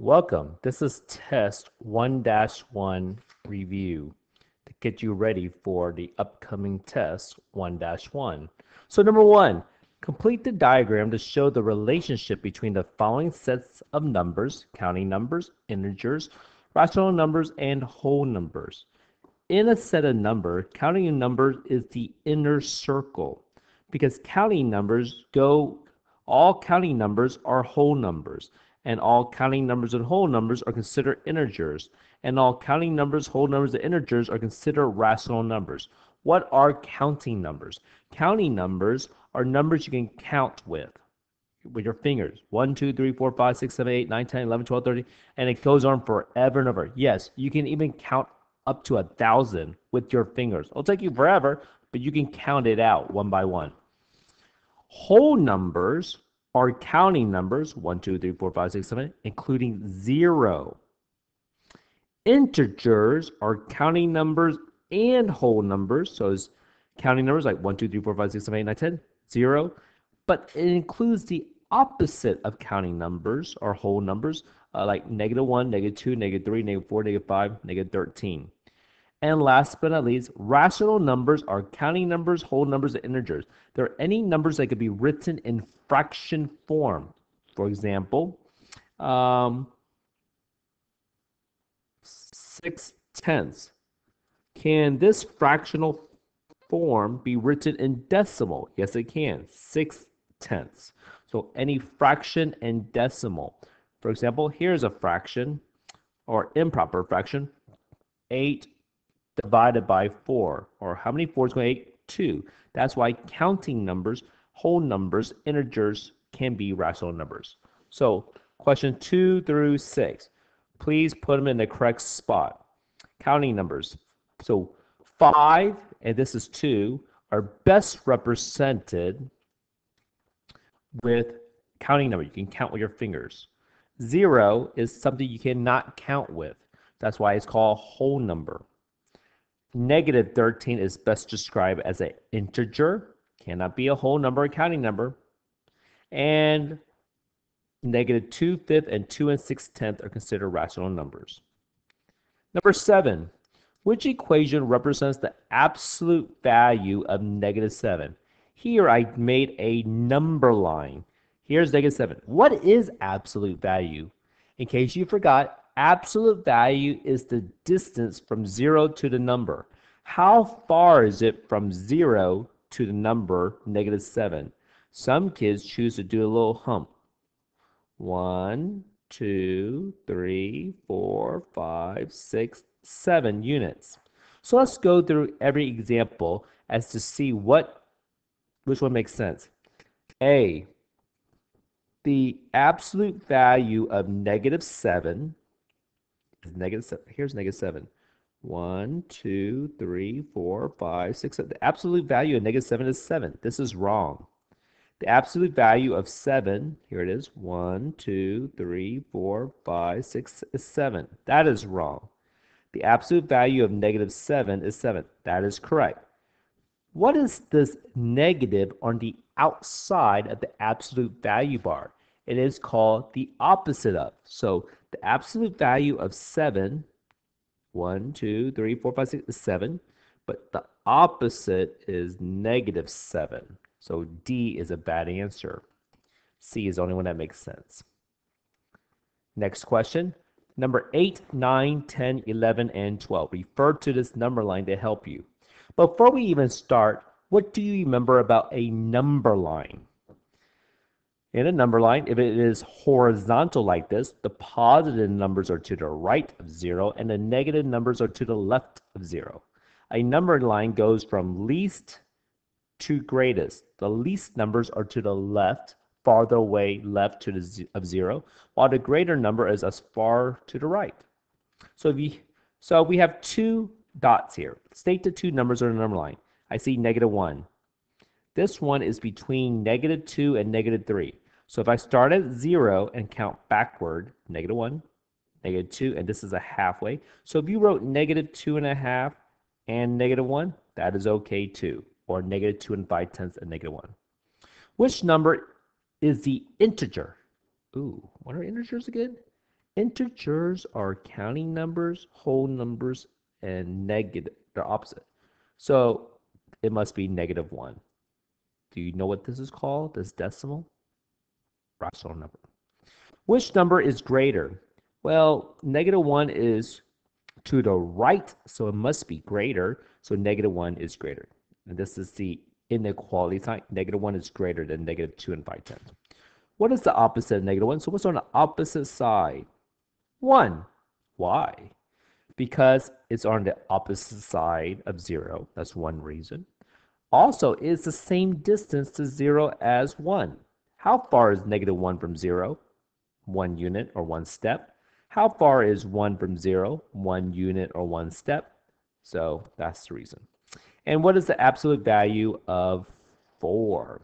Welcome. This is test 1-1 review to get you ready for the upcoming test 1-1. So number one, complete the diagram to show the relationship between the following sets of numbers, counting numbers, integers, rational numbers, and whole numbers. In a set of numbers, counting numbers is the inner circle because all counting numbers are whole numbers, and all counting numbers and whole numbers are considered integers, and all counting numbers, whole numbers, and integers are considered rational numbers. What are counting numbers? Counting numbers are numbers you can count with your fingers. 1, 2, 3, 4, 5, 6, 7, 8, 9, 10, 11, 12, 13, and it goes on forever and ever. Yes, you can even count up to 1,000 with your fingers. It'll take you forever, but you can count it out one by one. Whole numbers are counting numbers, 1, 2, 3, 4, 5, 6, 7, including 0. Integers are counting numbers and whole numbers, so it's counting numbers like 1, 2, 3, 4, 5, 6, 7, 8, 9, 10, 0, but it includes the opposite of counting numbers or whole numbers, like -1, -2, -3, -4, -5, -13. And last but not least, rational numbers are counting numbers, whole numbers, and integers. There are any numbers that could be written in fraction form. For example, 6/10. Can this fractional form be written in decimal? Yes, it can. 6/10. So any fraction and decimal. For example, here's a fraction or improper fraction, 8 divided by 4. Or how many 4s going to 8? 2. That's why counting numbers, whole numbers, integers can be rational numbers. So question 2 through 6. Please put them in the correct spot. Counting numbers. So 5, and this is 2, are best represented with counting number. You can count with your fingers. 0 is something you cannot count with. That's why it's called a whole number. -13 is best described as an integer, cannot be a whole number or counting number. And -2/5 and 2 6/10 are considered rational numbers. Number 7, which equation represents the absolute value of -7? Here I made a number line. Here's -7. What is absolute value? In case you forgot, absolute value is the distance from 0 to the number. How far is it from 0 to the number -7? Some kids choose to do a little hump. 1, 2, 3, 4, 5, 6, 7 units. So let's go through every example as to see which one makes sense. A, the absolute value of -7 is -7. Here's -7. 1, 2, 3, 4, 5, 6, 7. The absolute value of -7 is 7. This is wrong. The absolute value of 7, here it is, 1, 2, 3, 4, 5, 6 is 7. That is wrong. The absolute value of -7 is 7. That is correct. What is this negative on the outside of the absolute value bar? It is called the opposite of. So the absolute value of 7, 1, 2, 3, 4, 5, 6 is 7, but the opposite is -7. So D is a bad answer. C is the only one that makes sense. Next question. Number 8, 9, 10, 11, and 12. Refer to this number line to help you. Before we even start, what do you remember about a number line? In a number line, if it is horizontal like this, the positive numbers are to the right of 0 and the negative numbers are to the left of 0. A number line goes from least to greatest. The least numbers are to the left, farther away left to the of 0, while the greater number is as far to the right. So we have two dots here. State the two numbers on the number line. I see -1. This one is between -2 and -3. So if I start at 0 and count backward, -1, -2, and this is a halfway. So if you wrote -2.5 and -1, that is okay too. Or -2 5/10 and -1. Which number is the integer? Ooh, what are integers again? Integers are counting numbers, whole numbers, and negative. They're opposite. So it must be -1. Do you know what this is called? This decimal? Rational number. Which number is greater? Well, -1 is to the right, so it must be greater. So -1 is greater. And this is the inequality sign. -1 is greater than -2 and 5/10. What is the opposite of -1? So what's on the opposite side? 1. Why? Because it's on the opposite side of 0. That's one reason. Also, it's the same distance to 0 as 1. How far is -1 from 0? 1 unit or 1 step. How far is 1 from 0? 1 unit or 1 step. So that's the reason. And what is the absolute value of 4?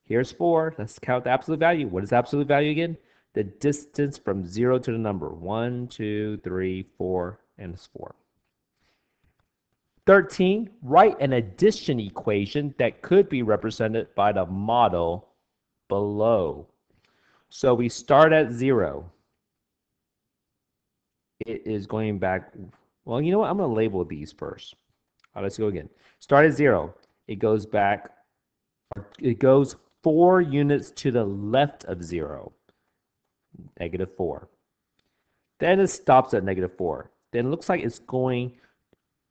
Here's 4. Let's count the absolute value. What is the absolute value again? The distance from 0 to the number. 1, 2, 3, 4, and it's 4. 13. Write an addition equation that could be represented by the model below. So we start at 0. It is going back. Well, you know what? I'm going to label these first. Let's go again. Start at 0. It goes back. It goes 4 units to the left of 0. -4. Then it stops at -4. Then it looks like it's going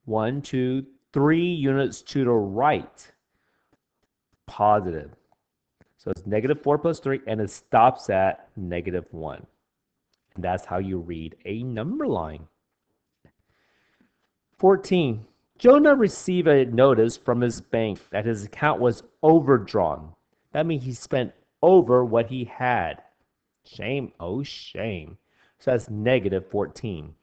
1, 2, 3 units to the right. Positive. So it's -4 plus 3, and it stops at -1. And that's how you read a number line. 14. Jonah received a notice from his bank that his account was overdrawn. That means he spent over what he had. Shame, oh shame. So that's -14.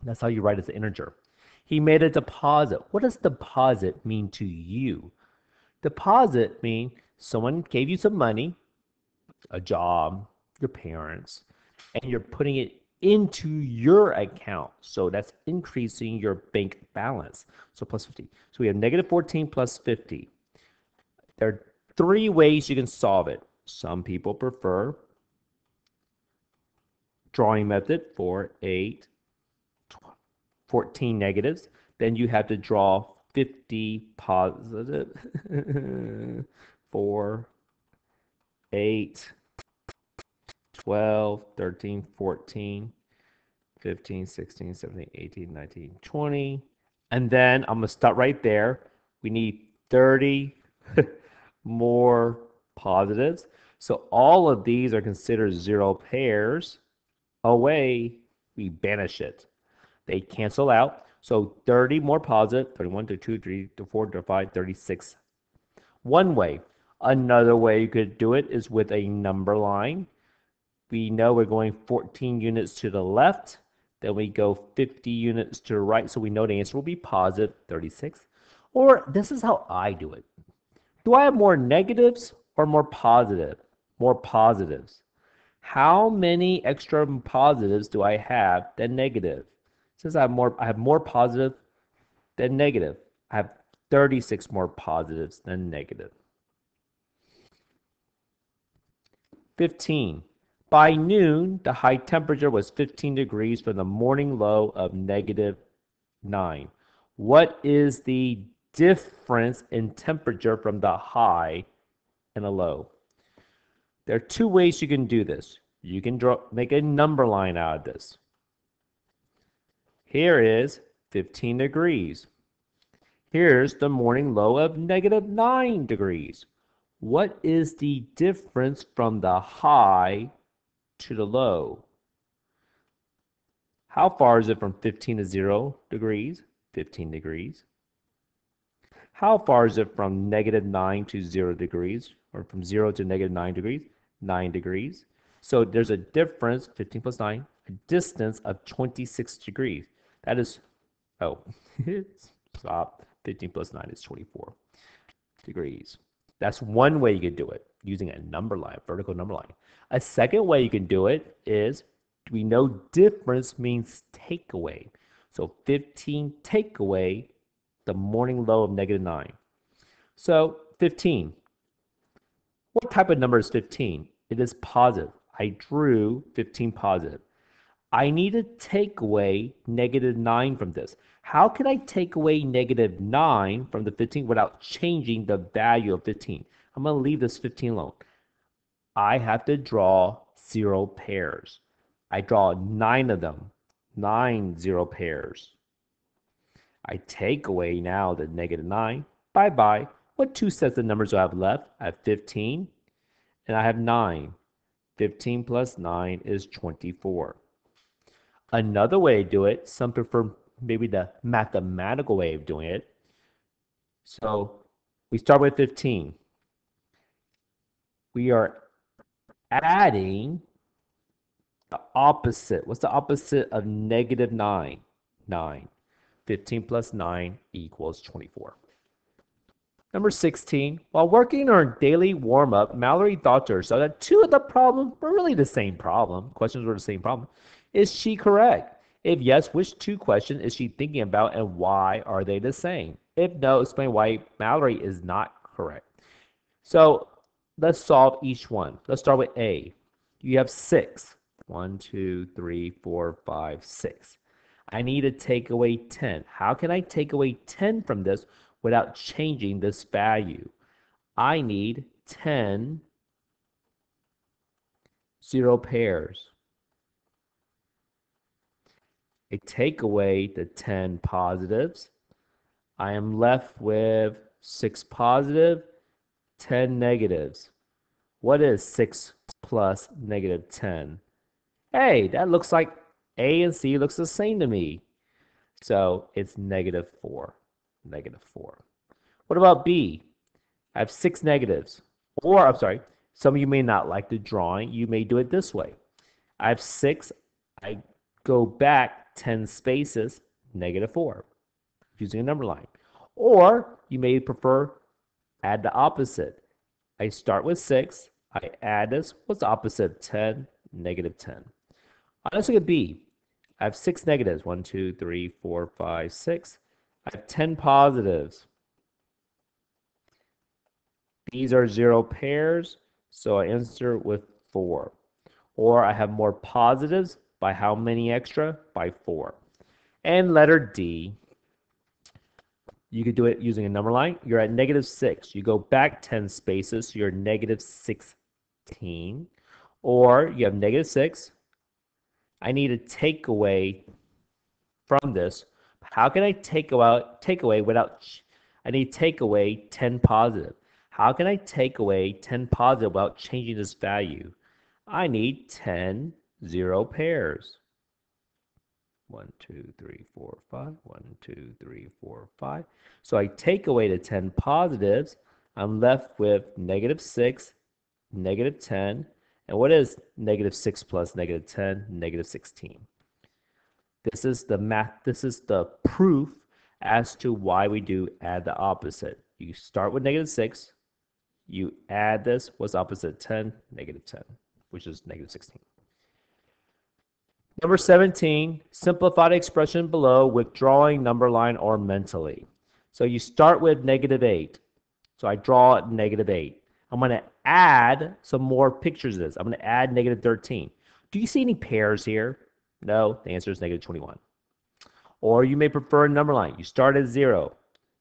That's how you write as an integer. He made a deposit. What does deposit mean to you? Deposit means someone gave you some money, a job, your parents, and you're putting it into your account. So that's increasing your bank balance. So plus 50. So we have -14 plus 50. There are 3 ways you can solve it. Some people prefer drawing method for 8, 14 negatives. Then you have to draw 50 positive. 4, 8, 12, 13, 14, 15, 16, 17, 18, 19, 20. And then I'm going to start right there. We need 30 more positives. So all of these are considered 0 pairs. Away, we banish it. They cancel out. So 30 more positive, 31, 32, 33, 34, 35, 36. One way. Another way you could do it is with a number line. We know we're going 14 units to the left. Then we go 50 units to the right. So we know the answer will be positive 36. Or this is how I do it. Do I have more negatives or more positive? More positives. How many extra positives do I have than negative? Since I have more positive than negative. I have 36 more positives than negative. 15. By noon, the high temperature was 15 degrees from the morning low of -9. What is the difference in temperature from the high and the low? There are 2 ways you can do this. You can make a number line out of this. Here is 15 degrees. Here's the morning low of -9 degrees. What is the difference from the high to the low? How far is it from 15 to 0 degrees? 15 degrees. How far is it from -9 to 0 degrees? Or from 0 to -9 degrees? 9 degrees. So there's a difference, 15 plus 9, a distance of 26 degrees. That is, oh, stop. 15 plus 9 is 24 degrees. That's one way you can do it, using a number line, a vertical number line. A second way you can do it is, we know difference means take away. So 15 take away the morning low of -9. So 15. What type of number is 15? It is positive. I drew 15 positive. I need to take away negative 9 from this. How can I take away negative 9 from the 15 without changing the value of 15? I'm going to leave this 15 alone. I have to draw 0 pairs. I draw 9 of them. 9 0 pairs. I take away now the negative 9. Bye-bye. What two sets of numbers do I have left? I have 15 and I have 9. 15 plus 9 is 24. Another way to do it, some prefer maybe the mathematical way of doing it. So we start with 15. We are adding the opposite. What's the opposite of negative 9? 9. 15 plus 9 equals 24. Number 16. While working on her daily warm-up, Mallory thought to herself that two of the problems were really the same problem. Questions were the same problem. Is she correct? If yes, which two questions is she thinking about and why are they the same? If no, explain why Mallory is not correct. So let's solve each one. Let's start with A. You have 6. 1, 2, 3, 4, 5, 6. I need to take away 10. How can I take away 10 from this without changing this value? I need 10 0 pairs. I take away the 10 positives. I am left with 6 positive, 10 negatives. What is 6 plus negative 10? Hey, that looks like A and C looks the same to me. So it's negative 4. Negative 4. What about B? I have 6 negatives. Or, I'm sorry, some of you may not like the drawing. You may do it this way. I have 6. I go back 10 spaces, negative 4, using a number line. Or you may prefer add the opposite. I start with 6. I add this. What's the opposite of 10? Negative 10. Let's look at B. I have 6 negatives. 1, 2, 3, 4, 5, 6. I have 10 positives. These are 0 pairs, so I answer with 4. Or I have more positives. By how many extra? By 4. And letter D, you could do it using a number line. You're at negative 6. You go back 10 spaces, so you're negative 16. Or you have negative 6. I need to take away from this. How can I take away without, I need to take away 10 positive. How can I take away 10 positive without changing this value? I need 10 0 pairs. 1, 2, 3, 4, 5. 1, 2, 3, 4, 5. So I take away the 10 positives. I'm left with negative 6, negative 10. And what is negative 6 plus negative 10? Negative 16. This is the math. This is the proof as to why we do add the opposite. You start with negative 6. You add this. What's opposite 10? Negative 10, which is negative 16. Number 17, simplify the expression below with drawing number line or mentally. So you start with negative 8. So I draw negative 8. I'm going to add some more pictures of this. I'm going to add negative 13. Do you see any pairs here? No, the answer is negative 21. Or you may prefer a number line. You start at 0.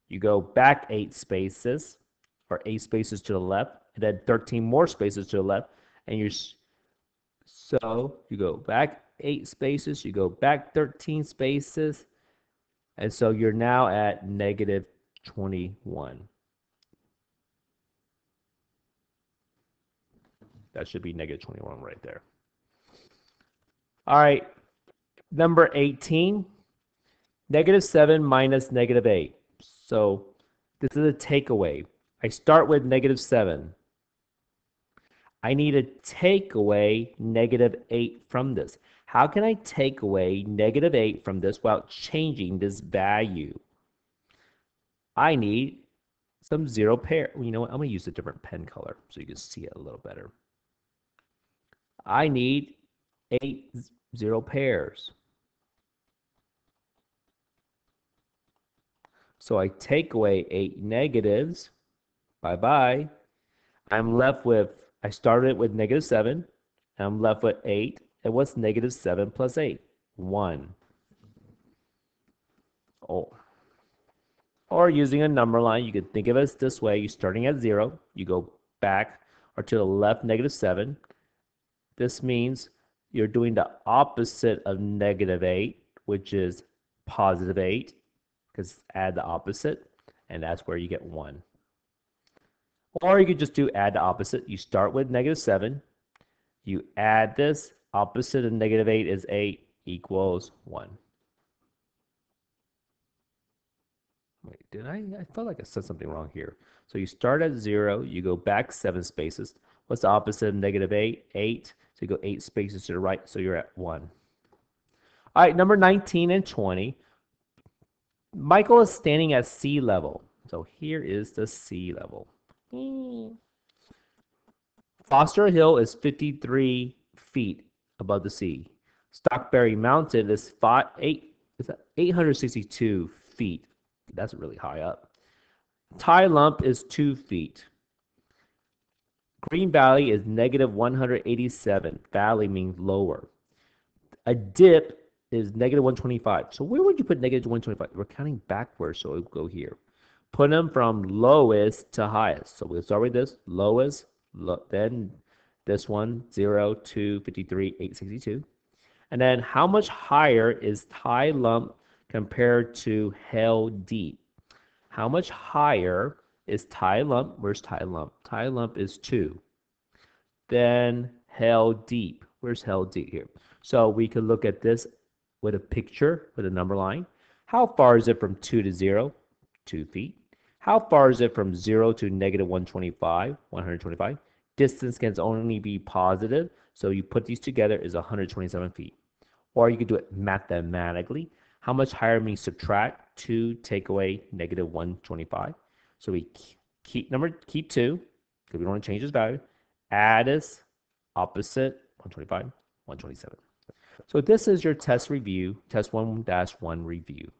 You go back 8 spaces, or 8 spaces to the left, and then 13 more spaces to the left, and you're so you go back 8 spaces, you go back 13 spaces, and so you're now at negative 21. That should be negative 21 right there. All right, number 18, negative 7 minus negative 8. So this is a takeaway. I start with negative 7. I need to take away negative 8 from this. How can I take away negative 8 from this without changing this value? I need some 0 pair. You know what? I'm going to use a different pen color so you can see it a little better. I need 8 0 pairs. So I take away 8 negatives. Bye-bye. I'm left with, I started with negative 7. And I'm left with 8. And what's negative 7 plus 8? 1. Oh. Or using a number line, you could think of it as this way. You're starting at 0. You go back or to the left, negative 7. This means you're doing the opposite of negative 8, which is positive 8, because add the opposite, and that's where you get 1. Or you could just do add the opposite. You start with negative 7. You add this. Opposite of negative 8 is 8 equals 1. Wait, I felt like I said something wrong here. So you start at 0. You go back 7 spaces. What's the opposite of negative 8? 8. So you go 8 spaces to the right, so you're at 1. All right, number 19 and 20. Michael is standing at sea level. So here is the sea level. Foster Hill is 53 feet above the sea. Stockberry Mountain is 862 feet. That's really high up. Tai Lump is 2 feet. Green Valley is negative 187. Valley means lower. A dip is negative 125. So where would you put negative 125? We're counting backwards, so we'll go here. Put them from lowest to highest. So we'll start with this, lowest, then this one, 0, 2, 53, 862. And then how much higher is Tai Lump compared to Hell Deep? How much higher is Tai Lump? Where's Tai Lump? Tai Lump is 2. Then Hell Deep. Where's Hell Deep here? So we could look at this with a picture, with a number line. How far is it from 2 to 0? 2 feet. How far is it from 0 to negative 125? 125. Distance can only be positive, so you put these together is 127 feet. Or you could do it mathematically. How much higher means subtract 2, take away negative 125. So we keep 2, because we don't want to change this value. Add this, opposite, 125, 127. So this is your test review, test 1-1 review.